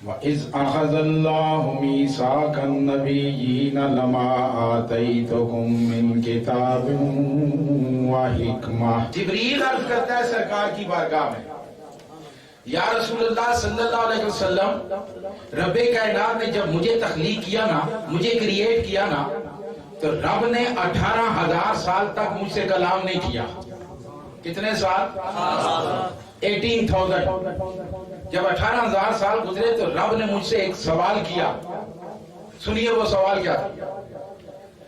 وَإِذْ أَخَذَ اللَّهُ مِيثَاقَ النَّبِيِّينَ لَمَا آتَيْتُكُم مِّن كِتَابٍ وَحِكْمَةٍ۔ جبریل عرض کرتا ہے سرکار کی بارگاہ میں، یا رسول اللہ صلی اللہ علیہ وسلم، رب کائنات نے جب مجھے تخلیق کیا نا، مجھے کریٹ کیا نا، تو رب نے 18,000 سال تک مجھ سے کلام نہیں کیا۔ کتنے سال؟ 18,000۔ جب 18,000 سال گزرے تو رب نے مجھ سے ایک سوال کیا۔ سنیے وہ سوال کیا تھا۔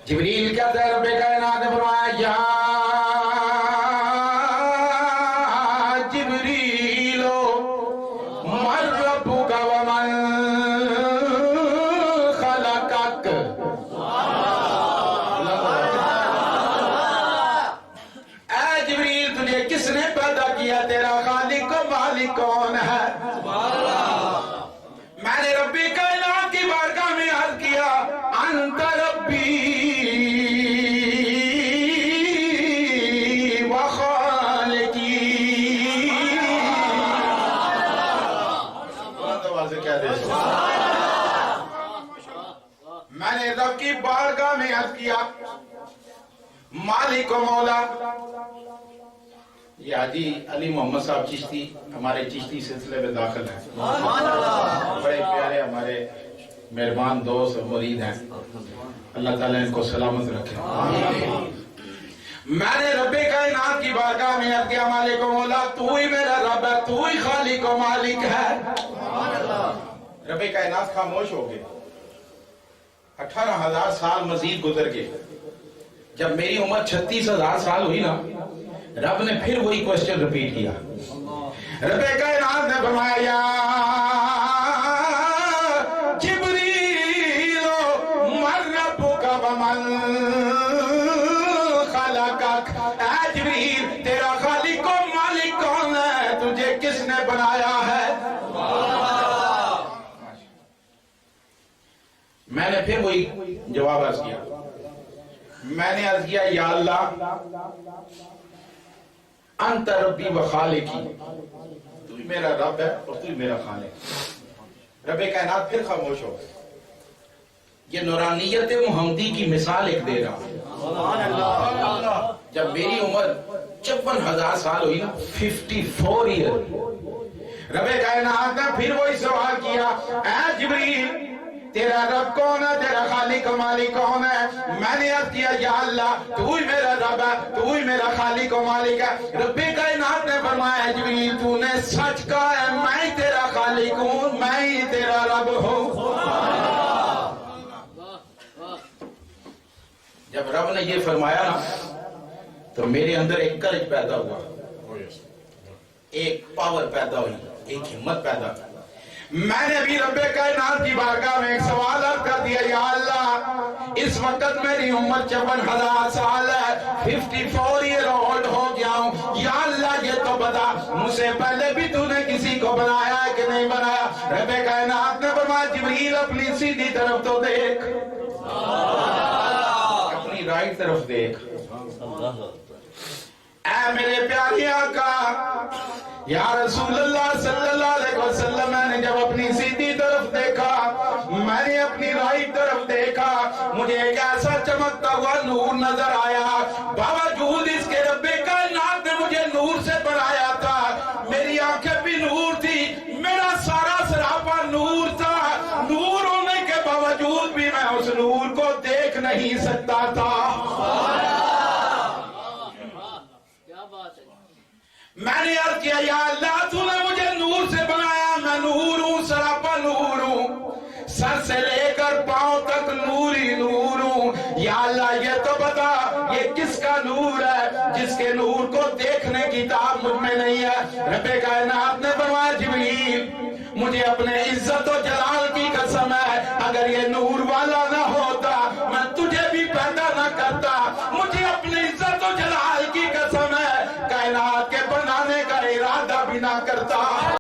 جبریل کہتا ہے رب کائنات نے فرمایا، یا جبریل من ربک ومن خلقک۔ اے جبریل، تجھے کس نے پیدا کیا؟ تیرا خالق و مالک کون ہے؟ میں نے ربی کائنات کی بارگاہ میں عرض کیا، انت ربی و خالقی۔ میں نے رب کی بارگاہ میں عرض کیا، مالک و مولا۔ یہ حاجی علی محمد صاحب چشتی ہمارے چشتی سلسلے میں داخل ہیں، بڑے پیارے ہمارے مہربان دوست اور مرید ہیں۔ اللہ تعالیٰ ان کو سلامت رکھے۔ میں نے رب کائنات کی بارگاہ میں عرض کیا، مالک و مولا، تو ہی میرا رب ہے، تو ہی خالق و مالک ہے۔ رب کائنات خاموش ہو گئے۔ 18,000 سال مزید گزر گئے۔ جب میری عمر 36,000 سال ہوئی نا، رب نے پھر وہی کوشچن ریپیٹ کیا۔ رب کائنات نے فرمایا، یا جبریل من ربک ومن خلقک۔ اے جبریل، تیرا خالق و مالک کون ہے؟ تجھے کس نے بنایا ہے؟ میں نے پھر وہی جواب عرض کیا۔ میں نے عرض کیا، یا اللہ، انت ربی و خالقی، تو ہی میرا رب ہے اور تو ہی میرا خالق۔ رب کائنات پھر خاموش ہو گئے۔ یہ نورانیت محمدی کی مثال ایک دے رہا ہوں۔ جب میری عمر 54,000 سال ہوئی نا، 54 ایئر، رب کائنات نے پھر وہی سوال کیا، اے جبریل، تیرا رب کون ہے؟ تیرا خالق و مالک کون ہے؟ میں نے عرض کیا، یا اللہ، تو ہی میرا رب ہے، تو ہی میرا خالق و مالک ہے۔ رب کائنات نے فرمایا، جبریل، تو نے سچ کہا ہے، میں ہی تیرا خالق ہوں، میں ہی تیرا رب ہوں۔ جب رب نے یہ فرمایا نا، تو میرے اندر ایک کرج پیدا ہوا، ایک پاور پیدا ہوئی، ایک ہمت پیدا ہوئی۔ میں نے بھی رب کائنات کی بارگاہ میں ایک سوال عرض کر دیا، یا اللہ، اس وقت میری عمر 54,000 سال ہے، 54 ایئر اولڈ ہو گیا ہوں۔ یا اللہ، یہ تو بتا، مجھ سے پہلے بھی تو نے کسی کو بنایا ہے کہ نہیں بنایا؟ رب کائنات نے فرمایا، جبریل، اپنی سیدھی طرف تو دیکھ، اپنی رائٹ طرف دیکھ۔ اے میرے پیارے آقا، یا رسول اللہ صلی اللہ علیہ وسلم، میں نے جب اپنی سیدھی طرف دیکھا، میں نے اپنی رائٹ طرف دیکھا، مجھے ایک ایسا چمکتا ہوا نور نظر آیا۔ باوجود اس کے رب کائنات نے مجھے نور سے بنایا تھا، میری آنکھیں بھی نور تھی، میرا سارا سراپا نور تھا۔ نور ہونے کے باوجود بھی میں اس نور کو دیکھ نہیں سکتا تھا۔ میں نے عرض کیا یا اللہ تو نے مجھے نور سے بنایا، میں نور ہوں، سراپا نور ہوں، سر سے لے کر پاؤں تک نور ہی نور ہوں، یا اللہ یہ تو بتا یہ کس کا نور ہے جس کے نور کو دیکھنے کی طاقت مجھ میں نہیں ہے؟ رب کائنات نے فرمایا جبریل مجھے اپنے عزت و جلال کی قسم ہے اگر یہ نور والا نہ